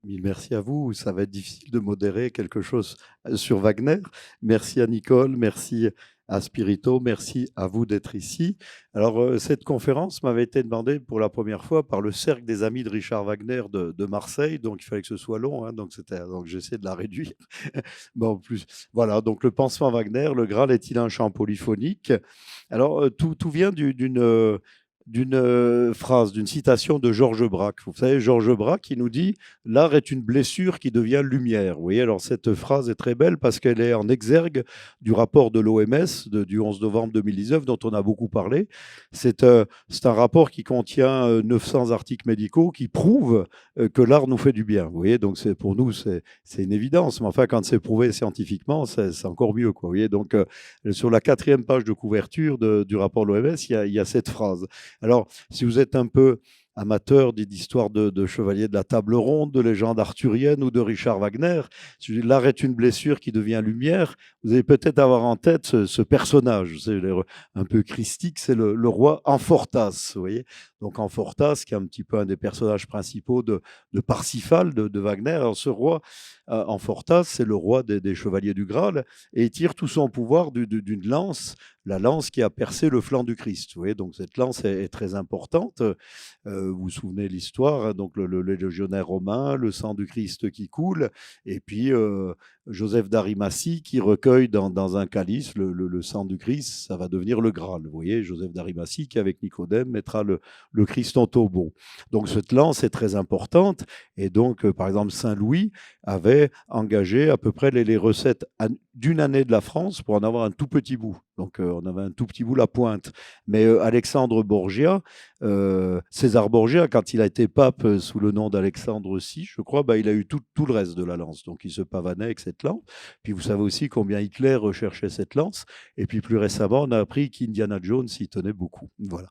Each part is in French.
Mille merci à vous. Ça va être difficile de modérer quelque chose sur Wagner. Merci à Nicole, merci à Spirito, merci à vous d'être ici. Alors, cette conférence m'avait été demandée pour la première fois par le Cercle des Amis de Richard Wagner de Marseille, donc il fallait que ce soit long, hein, donc j'essaie de la réduire. Bon, en plus, voilà, donc le pansement Wagner, le Graal est-il un chant polyphonique? Alors, tout vient d'une phrase, d'une citation de Georges Braque. Vous savez, Georges Braque qui nous dit l'art est une blessure qui devient lumière. Vous voyez, alors cette phrase est très belle parce qu'elle est en exergue du rapport de l'OMS du 11 novembre 2019 dont on a beaucoup parlé. C'est un rapport qui contient 900 articles médicaux qui prouvent que l'art nous fait du bien. Vous voyez, donc pour nous, c'est une évidence. Mais enfin, quand c'est prouvé scientifiquement, c'est encore mieux. Quoi, vous voyez, donc sur la 4e page de couverture du rapport de l'OMS, il y a cette phrase. Alors, si vous êtes un peu amateur d'histoires de chevaliers de la table ronde, de légendes arthuriennes ou de Richard Wagner, l'art est une blessure qui devient lumière, vous allez peut-être avoir en tête ce personnage, c'est un peu christique, c'est le roi Amfortas, vous voyez. Donc Amfortas, qui est un petit peu un des personnages principaux de Parsifal, de Wagner. Alors ce roi Amfortas, c'est le roi des chevaliers du Graal, et il tire tout son pouvoir d'une lance, la lance qui a percé le flanc du Christ. Vous voyez, donc cette lance est très importante. Vous vous souvenez de l'histoire, hein, donc le légionnaire romain, le sang du Christ qui coule, et puis Joseph d'Arimathie qui recueille dans un calice le sang du Christ, ça va devenir le Graal. Vous voyez, Joseph d'Arimathie qui, avec Nicodème, mettra le Christ en tombeau. Donc cette lance est très importante, et donc, par exemple, Saint-Louis avait engagé à peu près les recettes d'une année de la France pour en avoir un tout petit bout. Donc on avait un tout petit bout la pointe. Mais Alexandre Borgia, César Borgia, quand il a été pape sous le nom d'Alexandre VI, je crois, bah, il a eu tout le reste de la lance. Donc il se pavanait avec cette lance. Puis vous savez aussi combien Hitler recherchait cette lance. Et puis plus récemment, on a appris qu'Indiana Jones y tenait beaucoup. Voilà.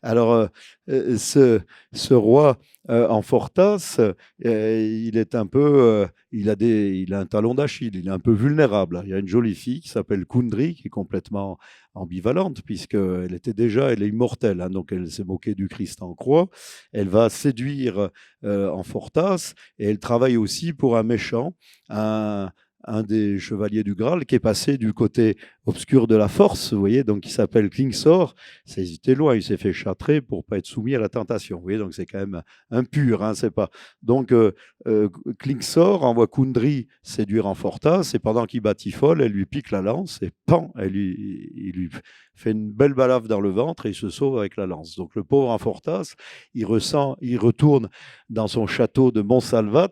Alors, ce roi Amfortas, il est un peu, il a un talon d'Achille, il est un peu vulnérable. Il y a une jolie fille qui s'appelle Kundry, qui est complètement ambivalente, puisqu'elle elle est immortelle, hein, donc elle s'est moquée du Christ en croix. Elle va séduire Amfortas, et elle travaille aussi pour un méchant, un des chevaliers du Graal qui est passé du côté obscur de la force, vous voyez, donc il s'appelle Klingsor. Ça hésitait loin, il s'est fait châtrer pour pas être soumis à la tentation. Vous voyez, donc c'est quand même impur, hein, c'est pas. Donc Klingsor envoie Kundry séduire Amfortas, et pendant qu'il batifole, elle lui pique la lance et pan, il lui fait une belle balafre dans le ventre et il se sauve avec la lance. Donc le pauvre Amfortas, il retourne dans son château de Montsalvat.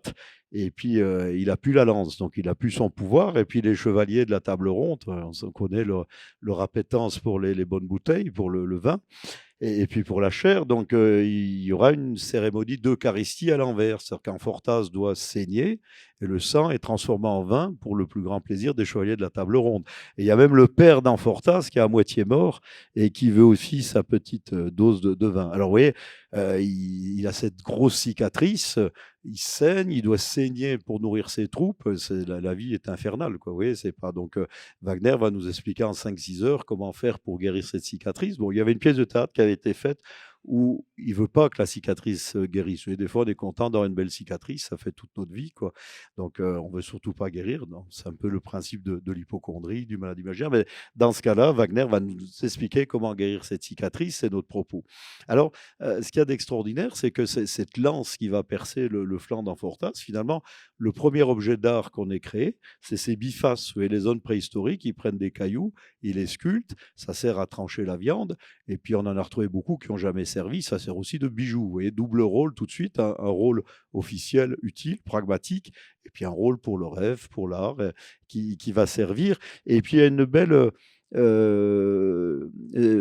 Et puis, il a plus la lance, donc il a plus son pouvoir. Et puis, les chevaliers de la table ronde, on connaît leur appétence pour les bonnes bouteilles, pour le vin, et puis pour la chair. Donc, il y aura une cérémonie d'Eucharistie à l'envers. C'est-à-dire qu'Amfortas doit saigner et le sang est transformé en vin pour le plus grand plaisir des chevaliers de la table ronde. Et il y a même le père d'Amfortas qui est à moitié mort et qui veut aussi sa petite dose de vin. Alors, vous voyez, il a cette grosse cicatrice, il saigne, il doit saigner pour nourrir ses troupes. La vie est infernale, quoi. Vous voyez, c'est pas. Donc, Wagner va nous expliquer en 5-6 heures comment faire pour guérir cette cicatrice. Bon, il y avait une pièce de théâtre qui avait été faite où il ne veut pas que la cicatrice guérisse. Et des fois, on est content d'avoir une belle cicatrice, ça fait toute notre vie, quoi. Donc, on ne veut surtout pas guérir. C'est un peu le principe de l'hypochondrie, du malade imaginaire. Mais dans ce cas-là, Wagner va nous expliquer comment guérir cette cicatrice, c'est notre propos. Alors, ce qu'il y a d'extraordinaire, c'est que cette lance qui va percer le flanc d'Amfortas, finalement, le premier objet d'art qu'on ait créé, c'est ces bifaces. Vous voyez, les zones préhistoriques, ils prennent des cailloux, ils les sculptent, ça sert à trancher la viande, et puis on en a retrouvé beaucoup qui n'ont jamais servi, ça sert aussi de bijoux. Vous voyez, double rôle tout de suite, un rôle officiel, utile, pragmatique, et puis un rôle pour le rêve, pour l'art, qui va servir. Et puis il y a une belle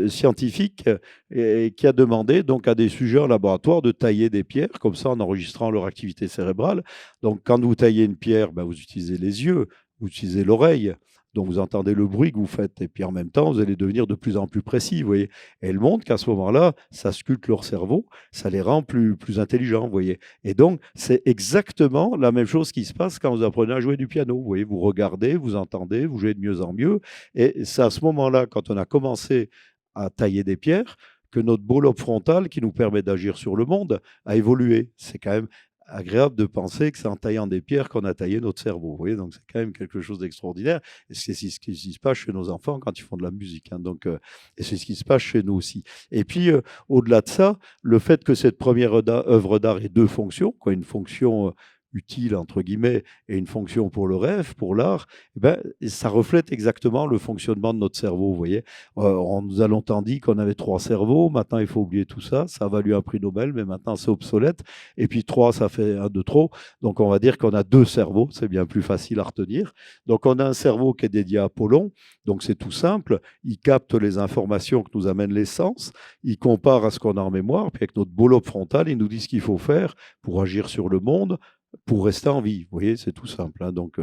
scientifique qui a demandé donc à des sujets en laboratoire de tailler des pierres, comme ça en enregistrant leur activité cérébrale. Donc quand vous taillez une pierre, ben, vous utilisez les yeux, vous utilisez l'oreille, donc vous entendez le bruit que vous faites, et puis en même temps, vous allez devenir de plus en plus précis, vous voyez. Et elle montre qu'à ce moment-là, ça sculpte leur cerveau, ça les rend plus intelligents, vous voyez. Et donc, c'est exactement la même chose qui se passe quand vous apprenez à jouer du piano. Vous voyez, vous regardez, vous entendez, vous jouez de mieux en mieux. Et c'est à ce moment-là, quand on a commencé à tailler des pierres, que notre beau lobe frontal, qui nous permet d'agir sur le monde, a évolué. C'est quand même agréable de penser que c'est en taillant des pierres qu'on a taillé notre cerveau. Vous voyez, donc c'est quand même quelque chose d'extraordinaire. Et c'est ce qui se passe chez nos enfants quand ils font de la musique, hein. Donc, et c'est ce qui se passe chez nous aussi. Et puis, au-delà de ça, le fait que cette première œuvre d'art ait deux fonctions, quoi, une fonction utile, entre guillemets, et une fonction pour le rêve, pour l'art, eh ben, ça reflète exactement le fonctionnement de notre cerveau. Vous voyez, on nous a longtemps dit qu'on avait trois cerveaux. Maintenant, il faut oublier tout ça. Ça a valu un prix Nobel, mais maintenant, c'est obsolète. Et puis, trois, ça fait un de trop. Donc, on va dire qu'on a deux cerveaux. C'est bien plus facile à retenir. Donc, on a un cerveau qui est dédié à Apollon. Donc, c'est tout simple. Il capte les informations que nous amènent les sens. Il compare à ce qu'on a en mémoire. Puis, avec notre beau lobe frontal, il nous dit ce qu'il faut faire pour agir sur le monde, pour rester en vie. Vous voyez, c'est tout simple, hein. Donc,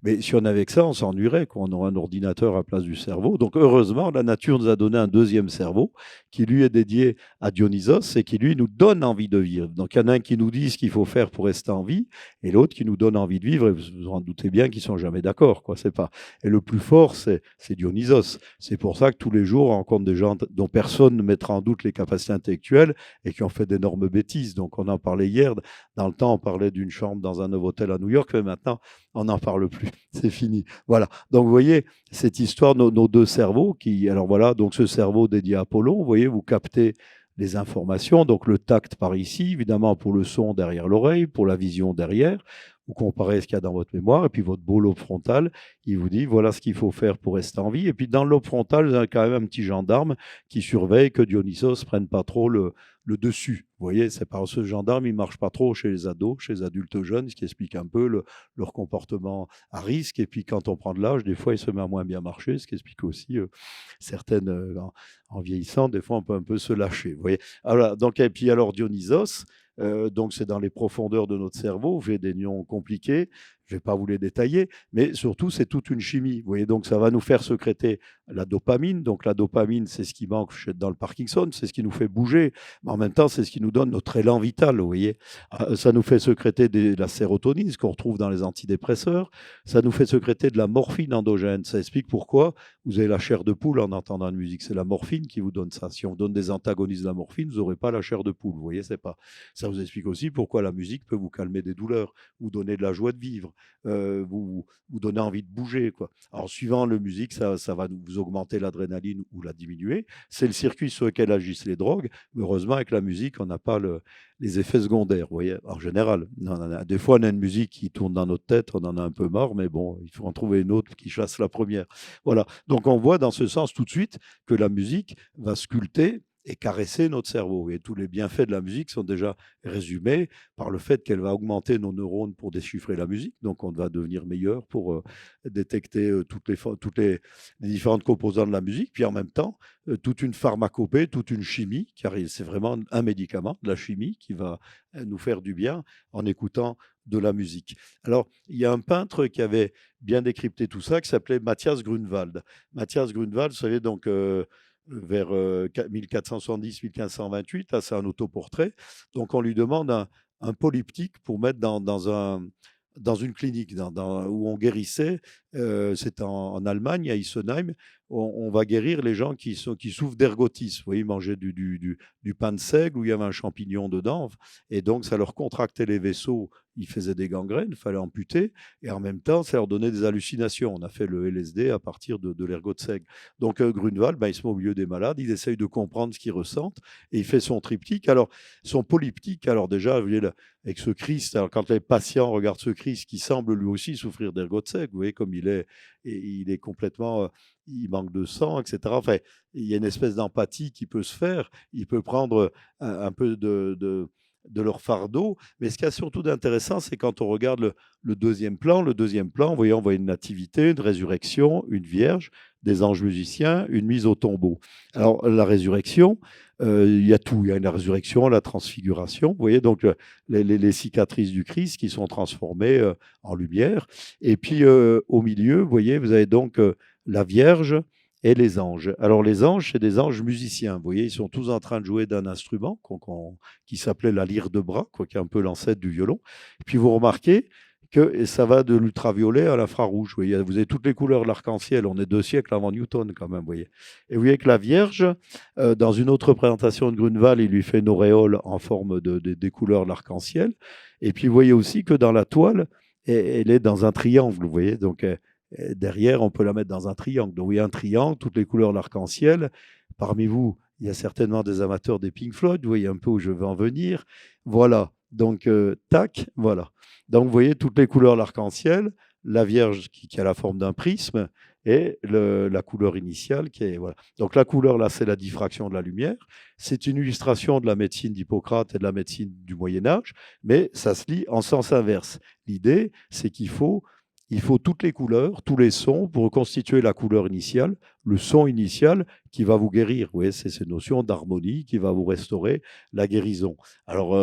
mais si on avait que ça, on s'ennuierait, quoi. On aurait un ordinateur à la place du cerveau. Donc, heureusement, la nature nous a donné un deuxième cerveau qui, lui, est dédié à Dionysos et qui, lui, nous donne envie de vivre. Donc, il y en a un qui nous dit ce qu'il faut faire pour rester en vie et l'autre qui nous donne envie de vivre. Et vous vous en doutez bien qu'ils ne sont jamais d'accord, quoi. C'est pas... Et le plus fort, c'est Dionysos. C'est pour ça que tous les jours, on rencontre des gens dont personne ne mettra en doute les capacités intellectuelles et qui ont fait d'énormes bêtises. Donc, on en parlait hier. Dans le temps, on parlait d'une chambre dans un Novotel à New York, mais maintenant, on n'en parle plus. C'est fini. Voilà. Donc, vous voyez, cette histoire, nos deux cerveaux, qui, alors voilà, donc ce cerveau dédié à Apollon, vous voyez, vous captez les informations, donc le tact par ici, évidemment pour le son derrière l'oreille, pour la vision derrière, vous comparez ce qu'il y a dans votre mémoire, et puis votre beau lobe frontal, il vous dit voilà ce qu'il faut faire pour rester en vie. Et puis dans le lobe frontal, vous avez quand même un petit gendarme qui surveille que Dionysos ne prenne pas trop le dessus. Vous voyez, c'est par ce gendarme, il ne marche pas trop chez les ados, chez les adultes jeunes, ce qui explique un peu leur comportement à risque. Et puis quand on prend de l'âge, des fois, il se met à moins bien marcher, ce qui explique aussi certaines, en vieillissant, des fois, on peut un peu se lâcher. Vous voyez. Alors, donc, et puis alors Dionysos, donc c'est dans les profondeurs de notre cerveau, j'ai des noms compliqués, je ne vais pas vous les détailler, mais surtout c'est toute une chimie. Vous voyez, donc ça va nous faire sécréter la dopamine. Donc la dopamine, c'est ce qui manque dans le Parkinson, c'est ce qui nous fait bouger, mais en même temps c'est ce qui nous donne notre élan vital. Vous voyez, ça nous fait sécréter de la sérotonine, ce qu'on retrouve dans les antidépresseurs. Ça nous fait sécréter de la morphine endogène. Ça explique pourquoi vous avez la chair de poule en entendant une musique. C'est la morphine qui vous donne ça. Si on donne des antagonistes de la morphine, vous n'aurez pas la chair de poule. Vous voyez, c'est pas. Ça vous explique aussi pourquoi la musique peut vous calmer des douleurs, vous donner de la joie de vivre, vous donner envie de bouger, quoi. Alors, suivant le musique, ça va vous augmenter l'adrénaline ou la diminuer. C'est le circuit sur lequel agissent les drogues. Heureusement, avec la musique, on n'a pas les effets secondaires, vous voyez, en général. Des fois, on a une musique qui tourne dans notre tête, on en a un peu marre, mais bon, il faut en trouver une autre qui chasse la première. Voilà. Donc, on voit dans ce sens tout de suite que la musique va sculpter et caresser notre cerveau. Et tous les bienfaits de la musique sont déjà résumés par le fait qu'elle va augmenter nos neurones pour déchiffrer la musique. Donc, on va devenir meilleur pour détecter toutes les différentes composantes de la musique. Puis en même temps, toute une pharmacopée, toute une chimie, car c'est vraiment un médicament, de la chimie, qui va nous faire du bien en écoutant de la musique. Alors, il y a un peintre qui avait bien décrypté tout ça, qui s'appelait Matthias Grunewald. Matthias Grunewald, vous savez, donc vers 1470-1528, là c'est un autoportrait. Donc on lui demande un polyptyque pour mettre dans une clinique où on guérissait, c'est en Allemagne, à Isenheim, on va guérir les gens qui souffrent d'ergotisme. Vous voyez, ils mangeaient du pain de seigle où il y avait un champignon dedans, et donc ça leur contractait les vaisseaux, ils faisaient des gangrènes, il fallait amputer, et en même temps, ça leur donnait des hallucinations. On a fait le LSD à partir de l'ergot de seigle. Donc Grunewald, il se met au milieu des malades, il essaye de comprendre ce qu'ils ressentent, et il fait son triptyque. Alors, son polyptyque, alors déjà, vous voyez, avec ce Christ, alors quand les patients regardent ce Christ qui semble lui aussi souffrir d'ergot de seigle, vous voyez comme il est complètement, il manque de sang, etc. Enfin, il y a une espèce d'empathie qui peut se faire. Il peut prendre un peu de leur fardeau. Mais ce qui est surtout d'intéressant, c'est quand on regarde le deuxième plan. Le deuxième plan, vous voyez, on voit une nativité, une résurrection, une vierge, des anges musiciens, une mise au tombeau. Alors, la résurrection, il y a tout. Il y a la résurrection, la transfiguration. Vous voyez, donc les cicatrices du Christ qui sont transformées en lumière. Et puis, au milieu, vous voyez, vous avez donc la Vierge et les anges. Alors, les anges, c'est des anges musiciens. Vous voyez, ils sont tous en train de jouer d'un instrument qui s'appelait la lyre de bras, qui est un peu l'ancêtre du violon. Et puis, vous remarquez et ça va de l'ultraviolet à l'infrarouge. Vous avez toutes les couleurs de l'arc-en-ciel. On est 2 siècles avant Newton quand même, vous voyez. Et vous voyez que la Vierge, dans une autre présentation de Grunewald, il lui fait une auréole en forme des couleurs de l'arc-en-ciel. Et puis vous voyez aussi que dans la toile, elle est dans un triangle, vous voyez. Donc derrière, on peut la mettre dans un triangle. Donc vous voyez un triangle, toutes les couleurs de l'arc-en-ciel. Parmi vous, il y a certainement des amateurs des Pink Floyd. Vous voyez un peu où je veux en venir. Voilà. Donc tac, voilà. Donc, vous voyez toutes les couleurs de l'arc-en-ciel, la Vierge qui a la forme d'un prisme et la couleur initiale qui est. Voilà. Donc, la couleur, là, c'est la diffraction de la lumière. C'est une illustration de la médecine d'Hippocrate et de la médecine du Moyen-Âge, mais ça se lit en sens inverse. L'idée, c'est qu'il faut toutes les couleurs, tous les sons pour reconstituer la couleur initiale, le son initial qui va vous guérir. Vous voyez, c'est cette notion d'harmonie qui va vous restaurer la guérison. Alors,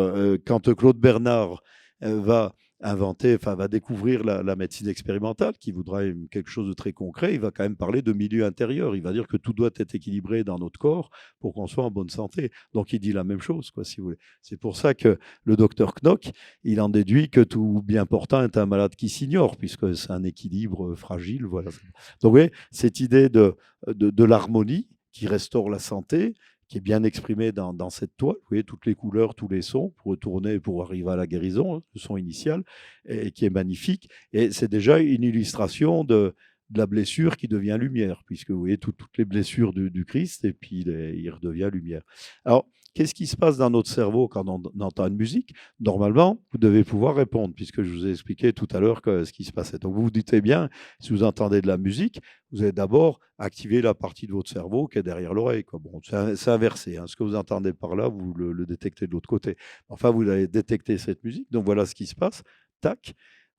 quand Claude Bernard va va découvrir la médecine expérimentale, qui voudra quelque chose de très concret, il va quand même parler de milieu intérieur. Il va dire que tout doit être équilibré dans notre corps pour qu'on soit en bonne santé. Donc, il dit la même chose, quoi, si vous voulez. C'est pour ça que le docteur Knock, il en déduit que tout bien portant est un malade qui s'ignore, puisque c'est un équilibre fragile. Voilà. Donc, vous voyez, cette idée de l'harmonie qui restaure la santé, qui est bien exprimé dans cette toile. Vous voyez, toutes les couleurs, tous les sons, pour retourner, pour arriver à la guérison, le son initial, et qui est magnifique. Et c'est déjà une illustration de la blessure qui devient lumière, puisque vous voyez toutes les blessures du Christ, et puis il redevient lumière. Alors, qu'est-ce qui se passe dans notre cerveau quand on entend une musique? Normalement, vous devez pouvoir répondre, puisque je vous ai expliqué tout à l'heure ce qui se passait. Donc, vous vous dites bien, si vous entendez de la musique, vous allez d'abord activer la partie de votre cerveau qui est derrière l'oreille. Bon, c'est inversé. Hein. Ce que vous entendez par là, vous le détectez de l'autre côté. Enfin, vous allez détecter cette musique. Donc, voilà ce qui se passe. Tac.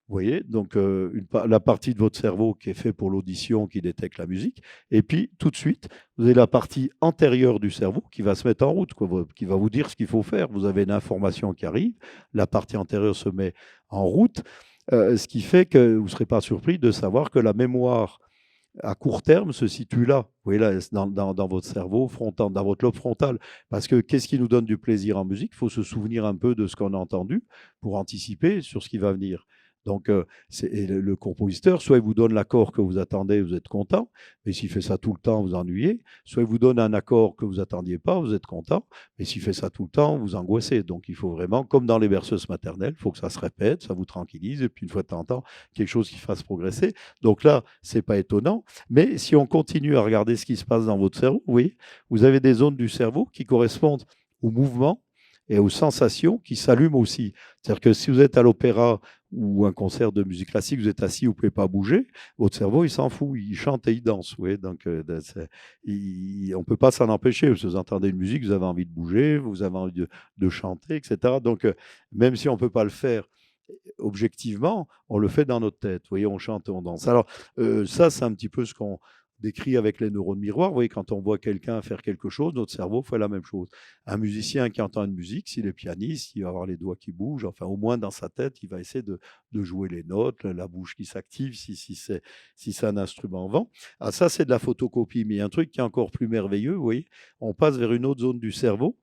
Vous voyez, donc la partie de votre cerveau qui est faite pour l'audition, qui détecte la musique. Et puis, tout de suite, vous avez la partie antérieure du cerveau qui va se mettre en route, qui va vous dire ce qu'il faut faire. Vous avez une information qui arrive, la partie antérieure se met en route, ce qui fait que vous ne serez pas surpris de savoir que la mémoire à court terme se situe là, vous voyez là, dans votre cerveau frontal, dans votre lobe frontal. Parce que qu'est-ce qui nous donne du plaisir en musique? Il faut se souvenir un peu de ce qu'on a entendu pour anticiper sur ce qui va venir. Donc, le compositeur, soit il vous donne l'accord que vous attendez, vous êtes content, mais s'il fait ça tout le temps, vous ennuyez. Soit il vous donne un accord que vous attendiez pas, vous êtes content, mais s'il fait ça tout le temps, vous angoissez. Donc, il faut vraiment, comme dans les berceuses maternelles, il faut que ça se répète, ça vous tranquillise, et puis une fois de temps en temps, quelque chose qui fasse progresser. Donc là, c'est pas étonnant. Mais si on continue à regarder ce qui se passe dans votre cerveau, oui, vous avez des zones du cerveau qui correspondent au mouvement et aux sensations qui s'allument aussi. C'est-à-dire que si vous êtes à l'opéra ou un concert de musique classique, vous êtes assis, vous ne pouvez pas bouger, votre cerveau, il s'en fout, il chante et il danse. Donc, on ne peut pas s'en empêcher. Vous entendez une musique, vous avez envie de bouger, vous avez envie de chanter, etc. Donc, même si on ne peut pas le faire objectivement, on le fait dans notre tête. Vous voyez, on chante et on danse. Alors, ça, c'est un petit peu ce qu'on décrit avec les neurones miroirs. Vous voyez, quand on voit quelqu'un faire quelque chose, notre cerveau fait la même chose. Un musicien qui entend une musique, s'il est pianiste, il va avoir les doigts qui bougent. Enfin, au moins dans sa tête, il va essayer de jouer les notes, la bouche qui s'active si c'est un instrument vent. Ah, ça, c'est de la photocopie. Mais il y a un truc qui est encore plus merveilleux. Vous voyez, on passe vers une autre zone du cerveau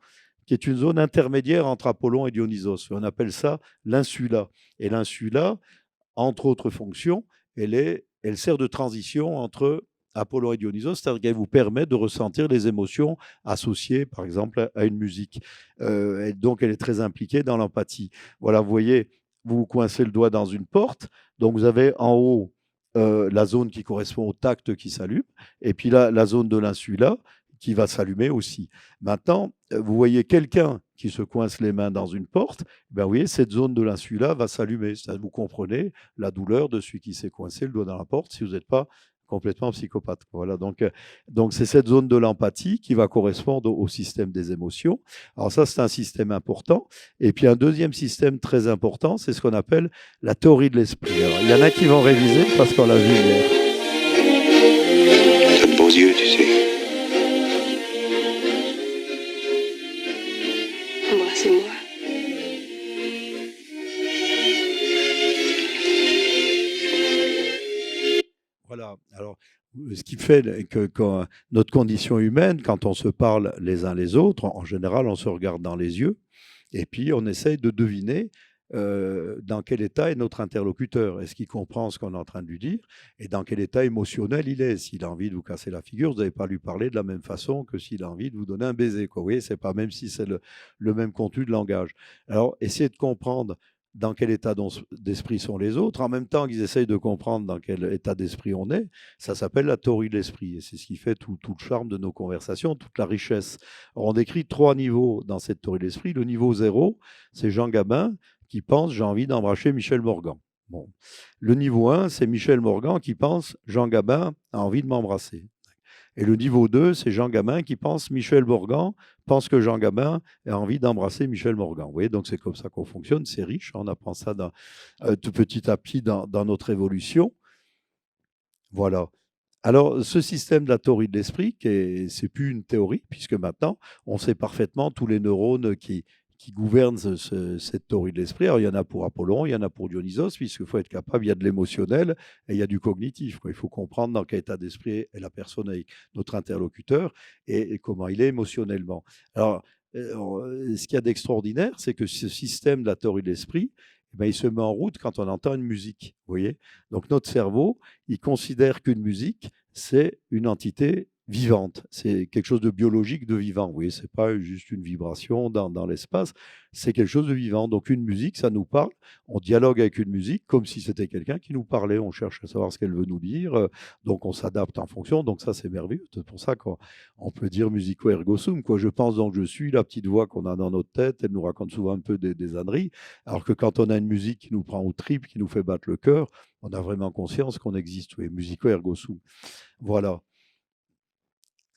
qui est une zone intermédiaire entre Apollon et Dionysos. On appelle ça l'insula. Et l'insula, entre autres fonctions, elle sert de transition entre Apollon et Dionysos, c'est-à-dire qu'elle vous permet de ressentir les émotions associées, par exemple, à une musique. Et donc, elle est très impliquée dans l'empathie. Voilà, vous voyez, vous coincez le doigt dans une porte, donc vous avez en haut la zone qui correspond au tact qui s'allume, et puis là, la zone de l'insula qui va s'allumer aussi. Maintenant, vous voyez quelqu'un qui se coince les mains dans une porte, ben vous voyez, cette zone de l'insula va s'allumer. Vous comprenez la douleur de celui qui s'est coincé le doigt dans la porte si vous n'êtes pas complètement psychopathe. Voilà, donc c'est cette zone de l'empathie qui va correspondre au système des émotions. Alors ça, c'est un système important. Et puis un deuxième système très important, c'est ce qu'on appelle la théorie de l'esprit. Alors, il y en a qui vont réviser parce qu'on l'a vu hier. T'as de beaux yeux, tu sais. Embrassez-moi. Voilà. Alors, ce qui fait que notre condition humaine, quand on se parle les uns les autres, en général, on se regarde dans les yeux et puis on essaye de deviner dans quel état est notre interlocuteur. Est-ce qu'il comprend ce qu'on est en train de lui dire et dans quel état émotionnel il est. S'il a envie de vous casser la figure, vous n'allez pas lui parler de la même façon que s'il a envie de vous donner un baiser, quoi. Vous voyez, c'est pas même si c'est le même contenu de langage. Alors, essayez de comprendre dans quel état d'esprit sont les autres, en même temps qu'ils essayent de comprendre dans quel état d'esprit on est. Ça s'appelle la théorie de l'esprit, et c'est ce qui fait tout le charme de nos conversations, toute la richesse. Alors, on décrit 3 niveaux dans cette théorie de l'esprit. Le niveau 0, c'est Jean Gabin qui pense « j'ai envie d'embrasser Michel Morgan ». Bon. Le niveau 1, c'est Michel Morgan qui pense « Jean Gabin a envie de m'embrasser ». Et le niveau 2, c'est Jean Gabin qui pense Michel Morgan pense que Jean Gabin a envie d'embrasser Michel Morgan. Vous voyez, donc c'est comme ça qu'on fonctionne, c'est riche, on apprend ça tout petit à petit dans notre évolution. Voilà. Alors, ce système de la théorie de l'esprit, c'est plus une théorie, puisque maintenant, on sait parfaitement tous les neurones qui gouvernent cette théorie de l'esprit. Alors, il y en a pour Apollon, il y en a pour Dionysos, puisqu'il faut être capable, il y a de l'émotionnel et il y a du cognitif, quoi. Il faut comprendre dans quel état d'esprit est la personne avec notre interlocuteur et comment il est émotionnellement. Alors, ce qu'il y a d'extraordinaire, c'est que ce système de la théorie de l'esprit, eh ben, il se met en route quand on entend une musique. Vous voyez ? Donc, notre cerveau, il considère qu'une musique, c'est une entité vivante. C'est quelque chose de biologique, de vivant. Vous voyez, ce n'est pas juste une vibration dans l'espace, c'est quelque chose de vivant. Donc, une musique, ça nous parle. On dialogue avec une musique comme si c'était quelqu'un qui nous parlait. On cherche à savoir ce qu'elle veut nous dire. Donc, on s'adapte en fonction. Donc, ça, c'est merveilleux. C'est pour ça qu'on peut dire musico ergo sum, quoi. Je pense donc je suis, la petite voix qu'on a dans notre tête, elle nous raconte souvent un peu des âneries. Alors que quand on a une musique qui nous prend au tripes, qui nous fait battre le cœur, on a vraiment conscience qu'on existe. Oui, musico ergo sum. Voilà.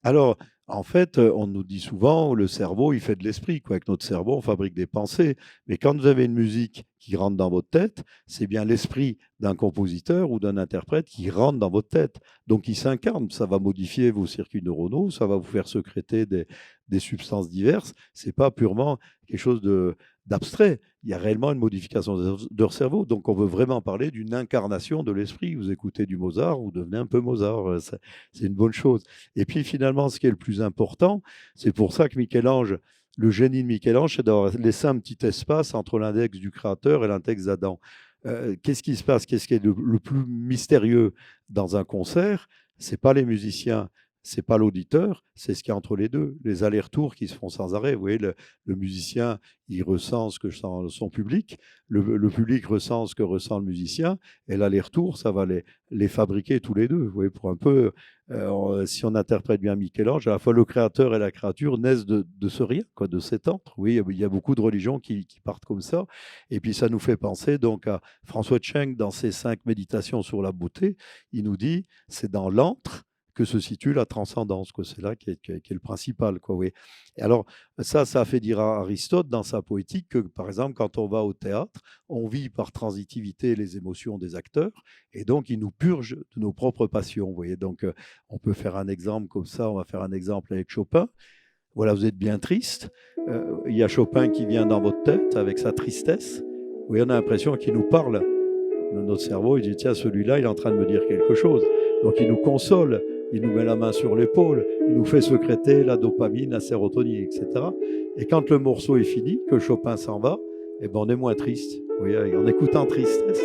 Alors, en fait, on nous dit souvent, le cerveau, il fait de l'esprit, quoi. Avec notre cerveau, on fabrique des pensées. Mais quand vous avez une musique qui rentre dans votre tête, c'est bien l'esprit d'un compositeur ou d'un interprète qui rentre dans votre tête. Donc, il s'incarne. Ça va modifier vos circuits neuronaux, ça va vous faire sécréter des substances diverses. Ce n'est pas purement quelque chose d'abstrait. Il y a réellement une modification de leur cerveau. Donc, on veut vraiment parler d'une incarnation de l'esprit. Vous écoutez du Mozart, vous devenez un peu Mozart. C'est une bonne chose. Et puis, finalement, ce qui est le plus important, c'est pour ça que Michel-Ange, le génie de Michel-Ange, c'est d'avoir laissé un petit espace entre l'index du créateur et l'index d'Adam. Qu'est-ce qui se passe? Qu'est-ce qui est le plus mystérieux dans un concert? Ce n'est pas les musiciens, c'est pas l'auditeur, c'est ce qu'il y a entre les deux, les allers-retours qui se font sans arrêt. Vous voyez, le musicien, il ressent ce que sent son public, le public ressent ce que ressent le musicien, et l'aller-retour, ça va les fabriquer tous les deux. Vous voyez, pour un peu, si on interprète bien Michel-Ange, à la fois le créateur et la créature naissent de ce rien, quoi, de cet entre. Oui, il y a beaucoup de religions qui partent comme ça, et puis ça nous fait penser donc à François Tcheng dans ses 5 méditations sur la beauté. Il nous dit, c'est dans l'antre que se situe la transcendance, quoi. C'est là qui est le principal, quoi, oui. Et alors, ça a fait dire à Aristote dans sa poétique que, par exemple, quand on va au théâtre, on vit par transitivité les émotions des acteurs, et donc ils nous purgent de nos propres passions, vous voyez. Donc, on peut faire un exemple comme ça, on va faire un exemple avec Chopin. Voilà, vous êtes bien triste. Il y a Chopin qui vient dans votre tête avec sa tristesse. Oui, on a l'impression qu'il nous parle. Notre cerveau, il dit, tiens, celui-là, il est en train de me dire quelque chose. Donc, il nous console, il nous met la main sur l'épaule, il nous fait sécréter la dopamine, la sérotonine, etc. Et quand le morceau est fini, que Chopin s'en va, eh ben, on est moins triste. Vous voyez, en écoutant tristesse,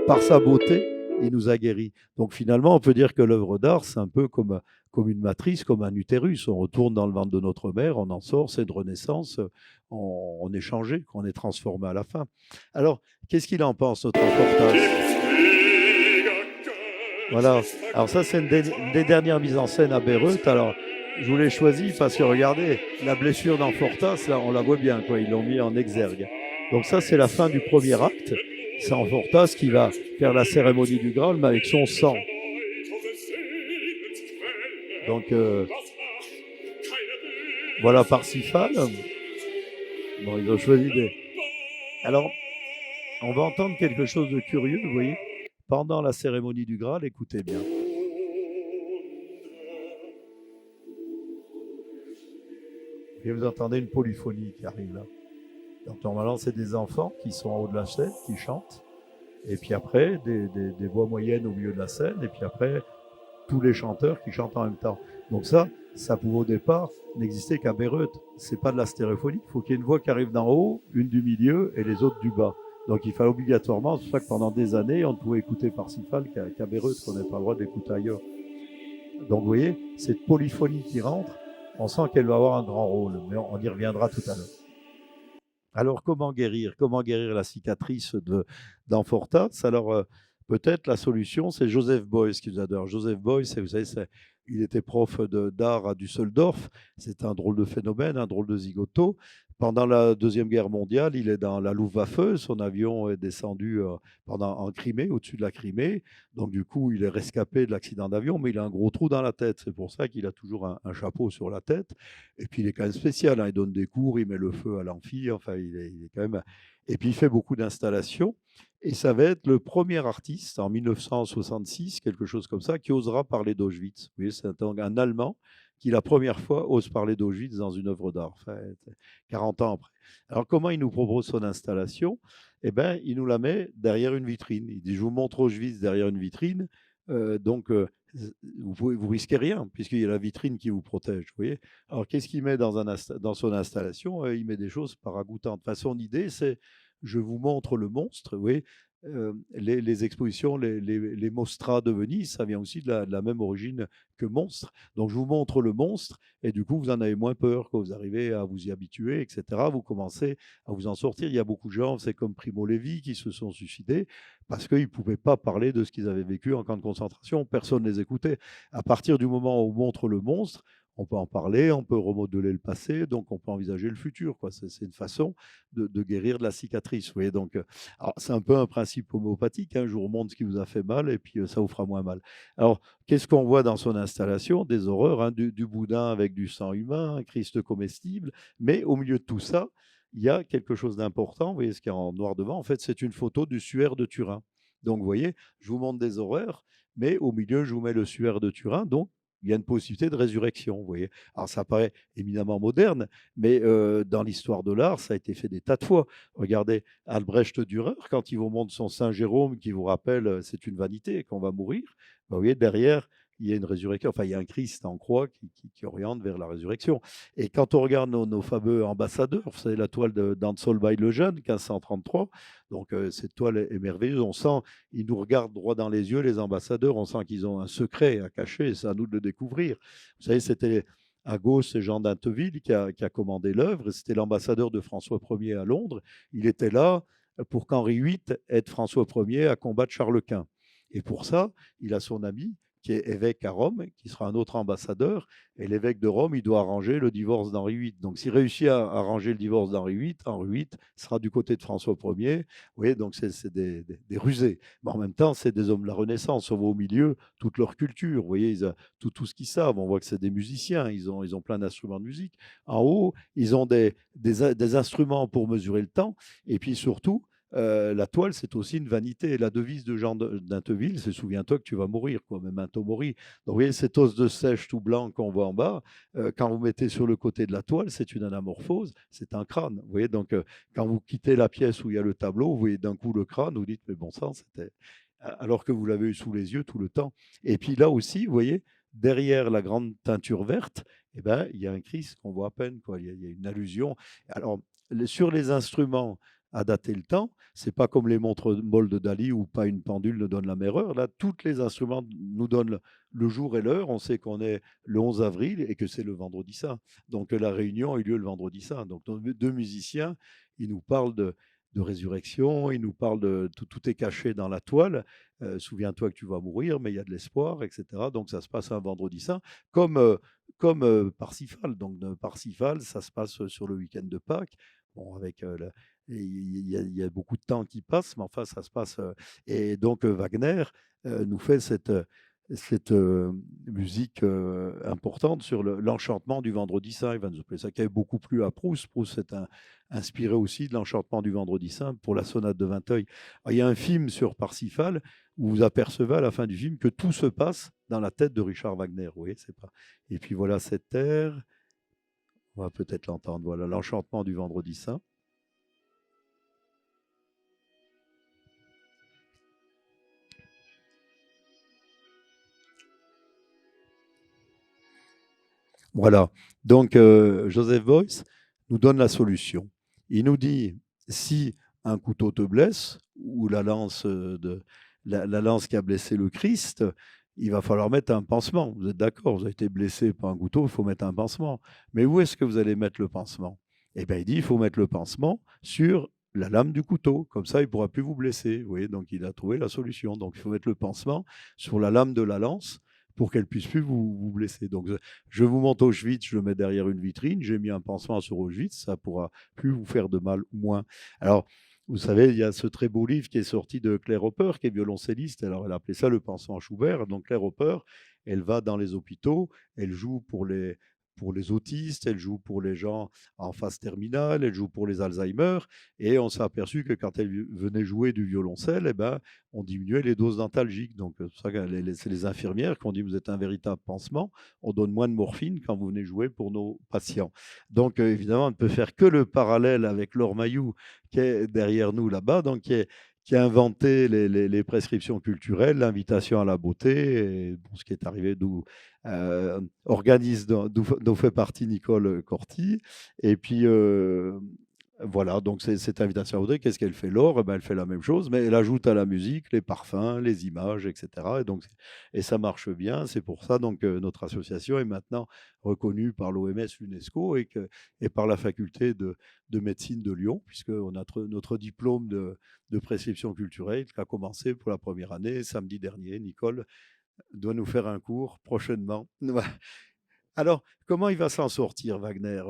par sa beauté, il nous a guéris. Donc, finalement, on peut dire que l'œuvre d'art, c'est un peu comme une matrice, comme un utérus. On retourne dans le ventre de notre mère, on en sort, c'est une renaissance, on est changé, on est transformé à la fin. Alors, qu'est-ce qu'il en pense, notre reportage? Voilà. Alors ça, c'est une des dernières mises en scène à Bayreuth. Alors, je vous l'ai choisi parce que, regardez, la blessure d'Amfortas, là, on la voit bien, quoi. Ils l'ont mis en exergue. Donc ça, c'est la fin du premier acte. C'est Amfortas qui va faire la cérémonie du Graal, mais avec son sang. Donc, voilà Parsifal. Bon, ils ont choisi des... Alors, on va entendre quelque chose de curieux, vous voyez, pendant la cérémonie du Graal, écoutez bien. Et vous entendez une polyphonie qui arrive là. Donc normalement, c'est des enfants qui sont en haut de la scène, qui chantent, et puis après, des voix moyennes au milieu de la scène, et puis après, tous les chanteurs qui chantent en même temps. Donc ça pouvait au départ n'exister qu'à Bayreuth. C'est pas de la stéréophonie. Il faut qu'il y ait une voix qui arrive d'en haut, une du milieu et les autres du bas. Donc il fallait obligatoirement, c'est pour ça que pendant des années, on ne pouvait écouter Parsifal qu'à Beyrouth, qu'on n'avait pas le droit d'écouter ailleurs. Donc vous voyez, cette polyphonie qui rentre, on sent qu'elle va avoir un grand rôle, mais on y reviendra tout à l'heure. Alors comment guérir? Comment guérir la cicatrice d'Amfortas? Alors peut-être la solution, c'est Joseph Beuys qui nous adore. Joseph Beuys, vous savez, il était prof d'art à Düsseldorf. C'est un drôle de phénomène, un drôle de zigoto. Pendant la Deuxième Guerre mondiale, il est dans la Luftwaffe. Son avion est descendu en Crimée, au-dessus de la Crimée. Donc, du coup, il est rescapé de l'accident d'avion, mais il a un gros trou dans la tête. C'est pour ça qu'il a toujours un chapeau sur la tête. Et puis, il est quand même spécial. Hein. Il donne des cours, il met le feu à l'amphi. Enfin, il est quand même. Et puis, il fait beaucoup d'installations. Et ça va être le premier artiste en 1966, quelque chose comme ça, qui osera parler d'Auschwitz. Vous voyez, c'est un Allemand qui, la première fois, ose parler d'Auschwitz dans une œuvre d'art, enfin, 40 ans après. Alors, comment il nous propose son installation? Eh bien, il nous la met derrière une vitrine. Il dit, je vous montre Auschwitz derrière une vitrine. Donc, vous risquez rien, puisqu'il y a la vitrine qui vous protège. Vous voyez. Alors, qu'est-ce qu'il met dans son installation? Il met des choses pas ragoûtantes. Enfin, son idée, c'est je vous montre le monstre. Vous voyez, les expositions, les Mostra de Venise, ça vient aussi de la même origine que monstre. Donc, je vous montre le monstre, et du coup, vous en avez moins peur quand vous arrivez à vous y habituer, etc. Vous commencez à vous en sortir. Il y a beaucoup de gens, c'est comme Primo Levi, qui se sont suicidés parce qu'ils ne pouvaient pas parler de ce qu'ils avaient vécu en camp de concentration. Personne ne les écoutait. À partir du moment où on montre le monstre, on peut en parler, on peut remodeler le passé, donc on peut envisager le futur. C'est une façon de guérir de la cicatrice. Vous voyez, donc, c'est un peu un principe homéopathique. Hein, je vous remontre ce qui vous a fait mal et puis ça vous fera moins mal. Alors, qu'est-ce qu'on voit dans son installation? Des horreurs, hein, du boudin avec du sang humain, un Christ comestible, mais au milieu de tout ça, il y a quelque chose d'important. Vous voyez ce qu'il y a en noir devant? En fait, c'est une photo du suaire de Turin. Donc, vous voyez, je vous montre des horreurs, mais au milieu, je vous mets le suaire de Turin. Donc, il y a une possibilité de résurrection, vous voyez. Alors, ça paraît éminemment moderne, mais dans l'histoire de l'art, ça a été fait des tas de fois. Regardez Albrecht Dürer, quand il vous montre son Saint Jérôme, qui vous rappelle c'est une vanité, qu'on va mourir, ben, vous voyez, derrière, il y a une résurrection, enfin, il y a un Christ en croix qui oriente vers la résurrection. Et quand on regarde nos fameux ambassadeurs, vous savez, la toile d'Ansolby le Jeune, 1533, donc cette toile est merveilleuse, on sent, ils nous regardent droit dans les yeux, les ambassadeurs, on sent qu'ils ont un secret à cacher, c'est à nous de le découvrir. Vous savez, c'était à gauche, c'est Jean d'Inteville qui a commandé l'œuvre, c'était l'ambassadeur de François Ier à Londres, il était là pour qu'Henri VIII aide François Ier à combattre Charles Quint. Et pour ça, il a son ami qui est évêque à Rome, qui sera un autre ambassadeur, et l'évêque de Rome, il doit arranger le divorce d'Henri VIII. Donc, s'il réussit à arranger le divorce d'Henri VIII, Henri VIII sera du côté de François Ier. Vous voyez, donc c'est des rusés. Mais en même temps, c'est des hommes de la Renaissance. On voit au milieu toute leur culture. Vous voyez, tout ce qu'ils savent. On voit que c'est des musiciens. Ils ont plein d'instruments de musique. En haut, ils ont des instruments pour mesurer le temps. Et puis surtout, la toile, c'est aussi une vanité. La devise de Jean d'Inteville, c'est souviens-toi que tu vas mourir, quoi, memento mori. Donc, vous voyez, cet os de sèche tout blanc qu'on voit en bas, quand vous mettez sur le côté de la toile, c'est une anamorphose, c'est un crâne. Vous voyez, donc, quand vous quittez la pièce où il y a le tableau, vous voyez d'un coup le crâne, vous dites, mais bon sang, c'était. Alors que vous l'avez eu sous les yeux tout le temps. Et puis là aussi, vous voyez, derrière la grande teinture verte, eh ben, il y a un Christ qu'on voit à peine, quoi. Il y a une allusion. Alors, sur les instruments, à dater le temps. C'est pas comme les montres molles de Dali où pas une pendule ne donne la même heure. Là, tous les instruments nous donnent le jour et l'heure. On sait qu'on est le 11 avril et que c'est le vendredi saint. Donc la réunion a eu lieu le vendredi saint. Donc nos deux musiciens, ils nous parlent de résurrection, ils nous parlent de tout est caché dans la toile. Souviens-toi que tu vas mourir, mais il y a de l'espoir, etc. Donc ça se passe un vendredi saint, comme Parsifal. Donc Parsifal, ça se passe sur le week-end de Pâques. Bon, avec il y a beaucoup de temps qui passe, mais enfin, ça se passe. Et donc, Wagner nous fait cette musique importante sur l'enchantement du Vendredi Saint. Il va nous appeler ça, qui avait beaucoup plu à Proust. Proust s'est inspiré aussi de l'enchantement du Vendredi Saint pour la sonate de Vinteuil. Alors, il y a un film sur Parsifal où vous apercevez à la fin du film que tout se passe dans la tête de Richard Wagner. Vous voyez, c'est pas. Et puis voilà cette terre. On va peut-être l'entendre. Voilà l'enchantement du Vendredi Saint. Voilà. Donc, Joseph Beuys nous donne la solution. Il nous dit, si un couteau te blesse, ou la lance qui a blessé le Christ, il va falloir mettre un pansement. Vous êtes d'accord? Vous avez été blessé par un couteau, il faut mettre un pansement. Mais où est-ce que vous allez mettre le pansement? Eh bien, il dit, il faut mettre le pansement sur la lame du couteau. Comme ça, il ne pourra plus vous blesser. Vous voyez, donc il a trouvé la solution. Donc, il faut mettre le pansement sur la lame de la lance pour qu'elle puisse plus vous blesser. Donc, je vous monte Auschwitz, je le mets derrière une vitrine, j'ai mis un pansement sur Auschwitz, ça pourra plus vous faire de mal, moins. Alors, vous savez, il y a ce très beau livre qui est sorti de Claire Hopper, qui est violoncelliste. Alors, elle a appelé ça le pansement Schubert. Donc, Claire Hopper, elle va dans les hôpitaux, elle joue pour les autistes, elle joue pour les gens en phase terminale, elle joue pour les Alzheimer. Et on s'est aperçu que quand elle venait jouer du violoncelle, eh ben, on diminuait les doses dentalgiques. Donc, c'est les infirmières qui ont dit, vous êtes un véritable pansement, on donne moins de morphine quand vous venez jouer pour nos patients. Donc, évidemment, on ne peut faire que le parallèle avec Laure Mayou, qui est derrière nous là-bas, donc qui a inventé les prescriptions culturelles, l'invitation à la beauté, et bon, ce qui est arrivé d'où organise dont fait partie Nicole Corti. Et puis voilà, donc cette invitation à la beauté, qu'est-ce qu'elle fait, Laure? Eh ben, elle fait la même chose, mais elle ajoute à la musique les parfums, les images, etc. Et ça marche bien. C'est pour ça donc notre association est maintenant reconnue par l'OMS, l'UNESCO et par la faculté de médecine de Lyon, puisqu'on a notre diplôme de prescription culturelle qui a commencé pour la première année samedi dernier. Nicole doit nous faire un cours prochainement. Alors, comment il va s'en sortir, Wagner,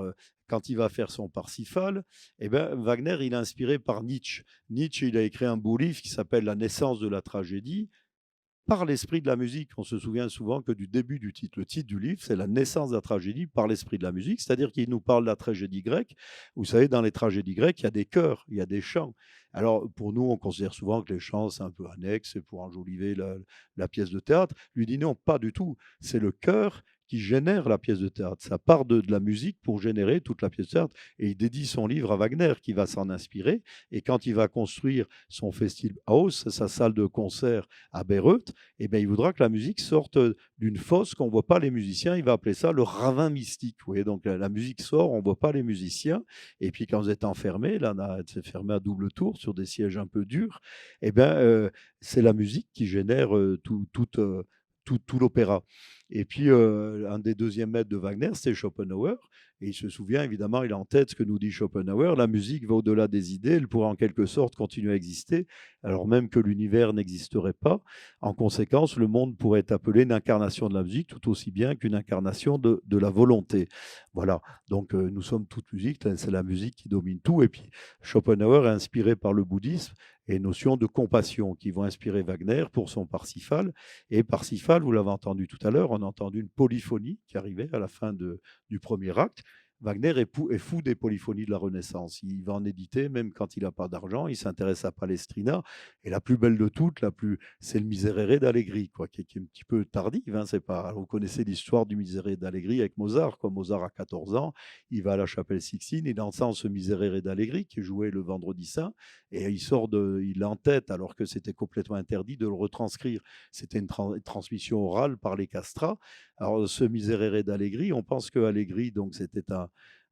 quand il va faire son Parsifal? Eh bien, Wagner, il est inspiré par Nietzsche. Nietzsche, il a écrit un beau livre qui s'appelle La naissance de la tragédie, par l'esprit de la musique. On se souvient souvent que du début du titre, le titre du livre, c'est la naissance de la tragédie par l'esprit de la musique, c'est-à-dire qu'il nous parle de la tragédie grecque. Vous savez, dans les tragédies grecques, il y a des chœurs, il y a des chants. Alors, pour nous, on considère souvent que les chants, c'est un peu annexe, c'est pour enjoliver la pièce de théâtre. Lui dit non, pas du tout. C'est le chœur qui génère la pièce de théâtre. Ça part de la musique pour générer toute la pièce de théâtre. Et il dédie son livre à Wagner, qui va s'en inspirer. Et quand il va construire son Festspielhaus, sa salle de concert à Bayreuth, eh bien, il voudra que la musique sorte d'une fosse qu'on ne voit pas les musiciens. Il va appeler ça le ravin mystique. Vous voyez, donc la musique sort, on ne voit pas les musiciens. Et puis quand vous êtes enfermé, là, c'est fermé à double tour sur des sièges un peu durs, eh bien, c'est la musique qui génère tout l'opéra. Et puis, un des deuxièmes maîtres de Wagner, c'est Schopenhauer. Et il se souvient, évidemment, il a en tête ce que nous dit Schopenhauer, la musique va au-delà des idées, elle pourrait en quelque sorte continuer à exister, alors même que l'univers n'existerait pas. En conséquence, le monde pourrait être appelé une incarnation de la musique, tout aussi bien qu'une incarnation de la volonté. Voilà, donc nous sommes toute musique, c'est la musique qui domine tout. Et puis, Schopenhauer est inspiré par le bouddhisme et notions de compassion qui vont inspirer Wagner pour son Parsifal. Et Parsifal, vous l'avez entendu tout à l'heure, on a entendu une polyphonie qui arrivait à la fin du premier acte. Wagner est fou des polyphonies de la Renaissance. Il va en éditer, même quand il n'a pas d'argent. Il s'intéresse à Palestrina. Et la plus belle de toutes, c'est le Miserere d'Allegri, qui est un petit peu tardive. Hein, c'est pas... Vous connaissez l'histoire du Miserere d'Allegri avec Mozart. Quand Mozart a 14 ans, il va à la chapelle Sixtine, il entend ce Miserere d'Allegri qui est joué le vendredi saint, et il l'entête, alors que c'était complètement interdit de le retranscrire. C'était une transmission orale par les castrats. Alors, ce Miserere d'Allegri, on pense que Allegri, donc, c'était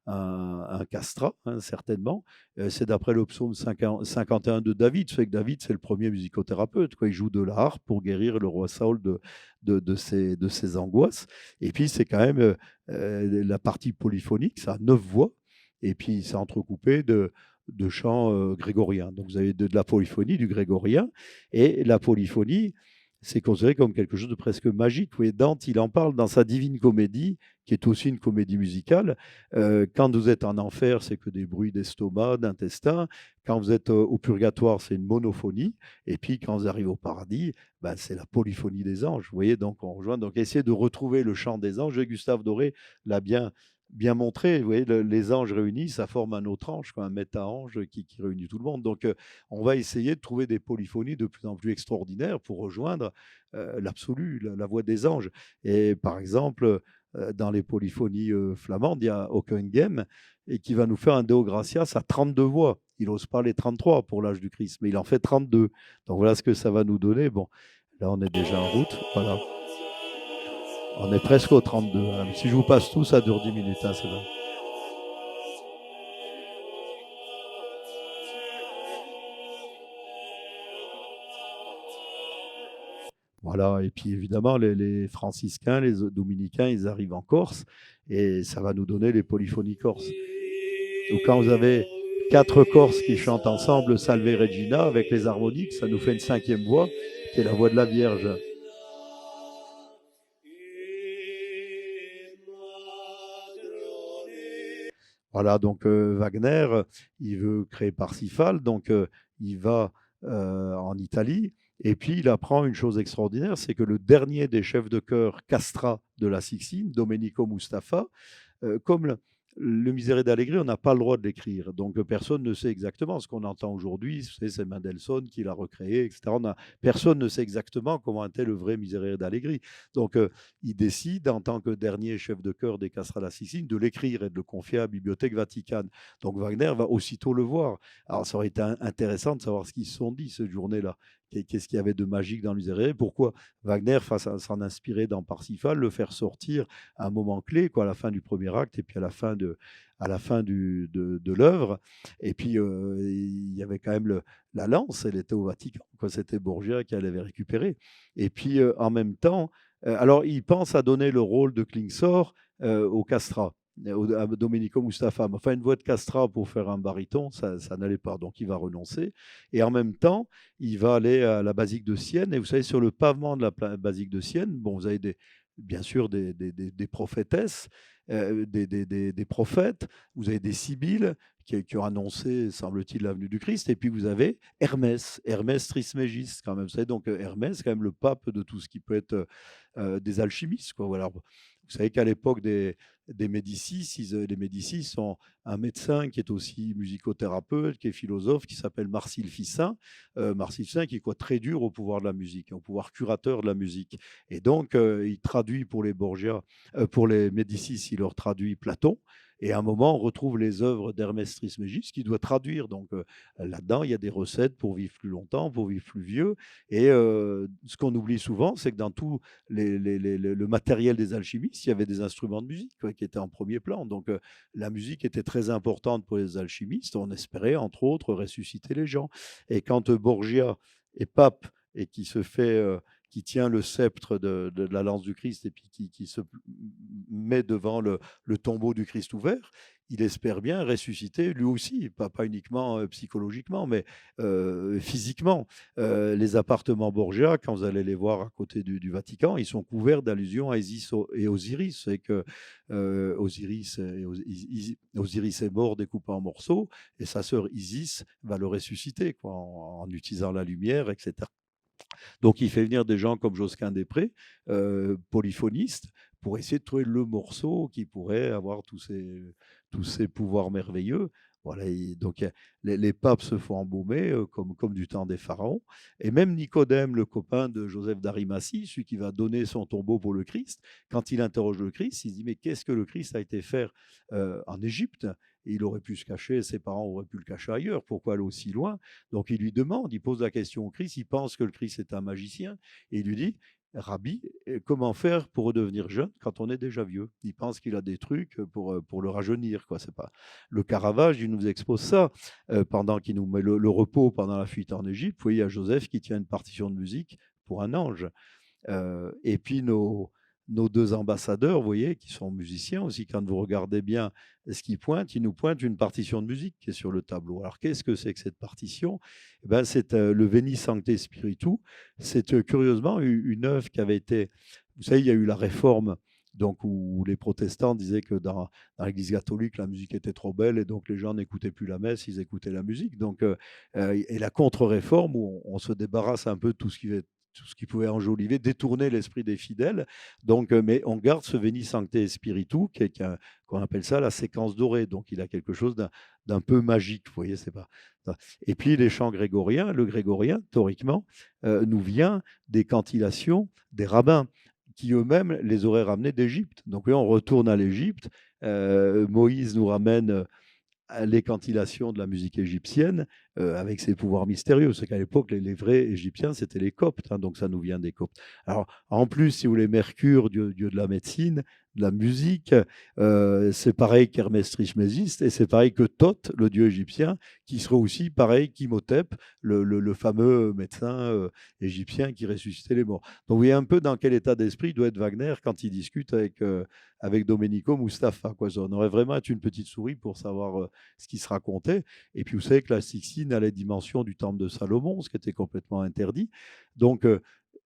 un castrat, hein, certainement. C'est d'après le psaume 51 de David. C'est que David, c'est le premier musicothérapeute. Il joue de la harpe pour guérir le roi Saül de ses angoisses. Et puis, c'est quand même la partie polyphonique, ça a 9 voix. Et puis, c'est entrecoupé de chants grégoriens. Donc, vous avez de la polyphonie, du grégorien. Et la polyphonie, c'est considéré comme quelque chose de presque magique. Vous voyez, Dante, il en parle dans sa Divine Comédie, qui est aussi une comédie musicale. Quand vous êtes en enfer, c'est que des bruits d'estomac, d'intestin. Quand vous êtes au purgatoire, c'est une monophonie. Et puis, quand vous arrivez au paradis, ben, c'est la polyphonie des anges. Vous voyez, donc on rejoint. Donc, essayez de retrouver le chant des anges. Et Gustave Doré l'a bien montré. Vous voyez, les anges réunis, ça forme un autre ange, un méta-ange qui réunit tout le monde. Donc, on va essayer de trouver des polyphonies de plus en plus extraordinaires pour rejoindre l'absolu, la voix des anges. Et par exemple, dans les polyphonies flamandes, il y a Ockenghem et qui va nous faire un Deo Gratias à 32 voix. Il n'ose pas les 33 pour l'âge du Christ, mais il en fait 32. Donc voilà ce que ça va nous donner. Bon, là on est déjà en route. Voilà. On est presque au 32. Hein. Si je vous passe tout, ça dure 10 minutes. Hein, c'est bon. Voilà, et puis évidemment, les franciscains, les dominicains, ils arrivent en Corse et ça va nous donner les polyphonies corses. Donc quand vous avez quatre Corses qui chantent ensemble Salve Regina avec les harmoniques, ça nous fait une cinquième voix qui est la voix de la Vierge. Voilà, donc Wagner, il veut créer Parsifal, donc il va en Italie, et puis il apprend une chose extraordinaire, c'est que le dernier des chefs de chœur castrat de la Sixtine, Domenico Mustafa, comme le Miserere d'Allegri, on n'a pas le droit de l'écrire. Donc personne ne sait exactement ce qu'on entend aujourd'hui. C'est Mendelssohn qui l'a recréé, etc. Personne ne sait exactement comment était le vrai Miserere d'Allegri. Donc il décide, en tant que dernier chef de chœur des Castrat la Sixtine, de l'écrire et de le confier à la Bibliothèque Vaticane. Donc Wagner va aussitôt le voir. Alors ça aurait été intéressant de savoir ce qu'ils se sont dit cette journée-là. Qu'est-ce qu'il y avait de magique dans le Miserere? Pourquoi Wagner, face à s'en inspirer dans Parsifal, le faire sortir à un moment clé, quoi, à la fin du premier acte et puis à la fin de l'œuvre. Et puis, il y avait quand même la lance, elle était au Vatican, quoi. C'était Borgia qui l'avait récupérée. Et puis, en même temps, alors il pense à donner le rôle de Klingsor au castrat, à Domenico Mustafa. Mais enfin, une voix de castrat pour faire un baryton, ça n'allait pas. Donc, il va renoncer. Et en même temps, il va aller à la basilique de Sienne. Et vous savez, sur le pavement de la basilique de Sienne, bon, vous avez bien sûr des prophétesses, des prophètes, vous avez des sibylles qui ont annoncé, semble-t-il, la venue du Christ, et puis vous avez Hermès Trismégiste, quand même. Vous savez, donc Hermès, quand même le pape de tout ce qui peut être des alchimistes, quoi. Voilà. Vous savez qu'à l'époque des Médicis, les Médicis sont un médecin qui est aussi musicothérapeute, qui est philosophe, qui s'appelle Marcille Ficin. Marcille Ficin qui est quoi, très dur au pouvoir de la musique, au pouvoir curateur de la musique. Et donc, il traduit pour les Borgia, pour les Médicis, il leur traduit Platon. Et à un moment, on retrouve les œuvres d'Hermès Trismégiste qui doit traduire. Donc là-dedans, il y a des recettes pour vivre plus longtemps, pour vivre plus vieux. Et ce qu'on oublie souvent, c'est que dans tout le matériel des alchimistes, il y avait des instruments de musique, quoi, qui étaient en premier plan. Donc la musique était très importante pour les alchimistes. On espérait, entre autres, ressusciter les gens. Et quand Borgia est pape et qui tient le sceptre de la lance du Christ et puis qui se met devant le tombeau du Christ ouvert, il espère bien ressusciter lui aussi, pas uniquement psychologiquement, mais physiquement. Les appartements Borgia, quand vous allez les voir à côté du Vatican, ils sont couverts d'allusions à Isis et Osiris. C'est que Osiris est mort découpé en morceaux, et sa sœur Isis va le ressusciter, quoi, en utilisant la lumière, etc. Donc il fait venir des gens comme Josquin des polyphonistes, pour essayer de trouver le morceau qui pourrait avoir tous ces pouvoirs merveilleux. Voilà, donc les papes se font embaumer comme du temps des pharaons. Et même Nicodème, le copain de Joseph d'Arimathie, celui qui va donner son tombeau pour le Christ, quand il interroge le Christ, il se dit mais qu'est-ce que le Christ a été faire en Égypte? Et il aurait pu se cacher, ses parents auraient pu le cacher ailleurs, pourquoi aller aussi loin? Donc il lui demande, il pose la question au Christ, il pense que le Christ est un magicien, et il lui dit, Rabbi, comment faire pour redevenir jeune quand on est déjà vieux? Il pense qu'il a des trucs pour le rajeunir, quoi. C'est pas le Caravage, il nous expose ça pendant qu'il nous met le repos pendant la fuite en Égypte. Vous voyez, il y a Joseph qui tient une partition de musique pour un ange. Et puis nos deux ambassadeurs, vous voyez, qui sont musiciens aussi, quand vous regardez bien ce qu'ils pointent, ils nous pointent une partition de musique qui est sur le tableau. Alors qu'est-ce que c'est que cette partition? Eh ben, c'est le Veni Sancte Spiritu. C'est curieusement une œuvre qui avait été... Vous savez, il y a eu la réforme, donc, où les protestants disaient que dans l'Église catholique, la musique était trop belle et donc les gens n'écoutaient plus la messe, ils écoutaient la musique. Donc, et la contre-réforme, où on se débarrasse un peu de tout ce qui pouvait enjoliver, détourner l'esprit des fidèles. Donc, mais on garde ce Veni Sancte Spiritu, qu'on appelle ça la séquence dorée. Donc, il a quelque chose d'un peu magique, vous voyez, c'est pas. Et puis, les chants grégoriens, le grégorien, théoriquement, nous vient des cantilations des rabbins, qui eux-mêmes les auraient ramenés d'Égypte. Donc, oui, on retourne à l'Égypte. Moïse nous ramène les cantilations de la musique égyptienne avec ses pouvoirs mystérieux. C'est qu'à l'époque, les vrais Égyptiens, c'était les Coptes, hein, donc ça nous vient des Coptes. Alors, en plus, si vous voulez, Mercure, dieu de la médecine, de la musique. C'est pareil qu'Hermès Trismégiste et c'est pareil que Thoth, le dieu égyptien, qui serait aussi pareil qu'Imhotep, le fameux médecin égyptien qui ressuscitait les morts. Donc vous voyez un peu dans quel état d'esprit doit être Wagner quand il discute avec Domenico Mustapha, quoi. On aurait vraiment été une petite souris pour savoir ce qui se racontait. Et puis vous savez que la Sixtine a les dimensions du temple de Salomon, ce qui était complètement interdit. Donc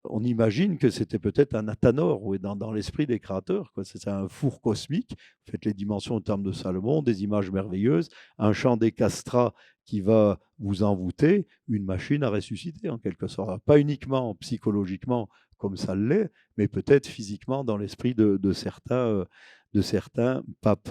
on imagine que c'était peut-être un athanor, oui, dans l'esprit des créateurs, quoi. C'est un four cosmique. Faites les dimensions du temple de Salomon, des images merveilleuses, un chant des castrats qui va vous envoûter, une machine à ressusciter en quelque sorte. Pas uniquement psychologiquement comme ça l'est, mais peut-être physiquement dans l'esprit de certains papes.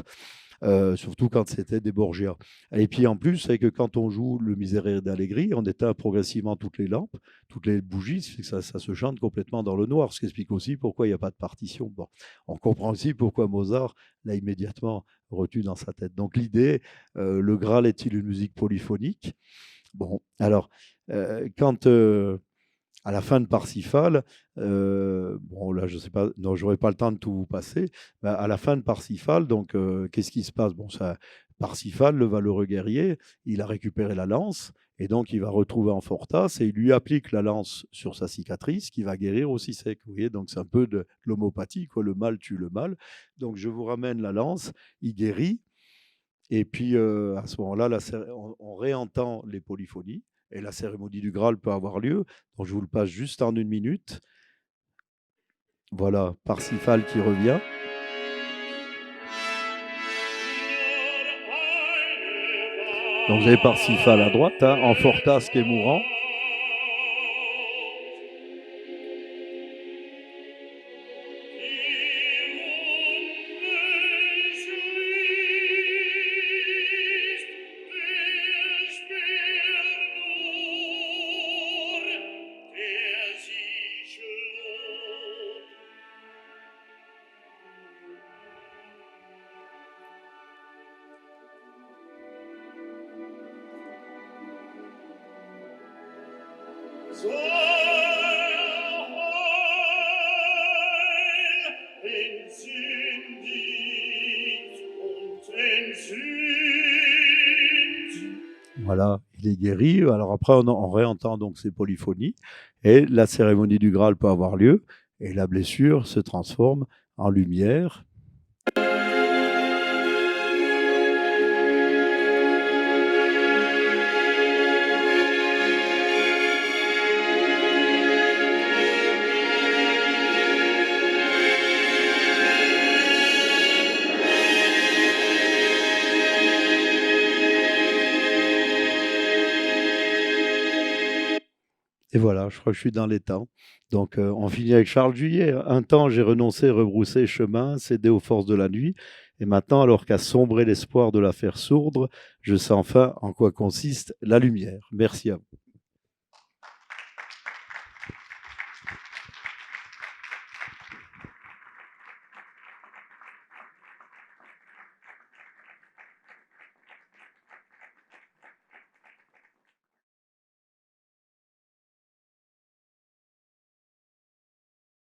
Surtout quand c'était des Borgia. Et puis en plus, c'est que quand on joue le Miserere d'Allegri, on éteint progressivement toutes les lampes, toutes les bougies, ça se chante complètement dans le noir, ce qui explique aussi pourquoi il n'y a pas de partition. Bon, on comprend aussi pourquoi Mozart l'a immédiatement retenu dans sa tête. Donc l'idée, le Graal est-il une musique polyphonique? Bon, alors, quand à la fin de Parsifal, bon là je sais pas, non j'aurais pas le temps de tout vous passer. À la fin de Parsifal, donc qu'est-ce qui se passe? Bon, ça, Parsifal, le valeureux guerrier, il a récupéré la lance et donc il va retrouver Amfortas et il lui applique la lance sur sa cicatrice qui va guérir aussi sec. Vous voyez, donc c'est un peu de l'homéopathie, quoi. Le mal tue le mal. Donc je vous ramène la lance, il guérit. Et puis, à ce moment-là, on réentend les polyphonies et la cérémonie du Graal peut avoir lieu. Donc, je vous le passe juste en 1 minute. Voilà, Parsifal qui revient. Donc, vous avez Parsifal à droite, hein, Amfortas qui est mourant. Voilà, il est guéri. Alors après, on réentend donc ces polyphonies et la cérémonie du Graal peut avoir lieu et la blessure se transforme en lumière. Et voilà, je crois que je suis dans les temps. Donc, on finit avec Charles Juillet. Un temps, j'ai renoncé, rebroussé chemin, cédé aux forces de la nuit. Et maintenant, alors qu'a sombré l'espoir de la faire sourdre, je sais enfin en quoi consiste la lumière. Merci à vous.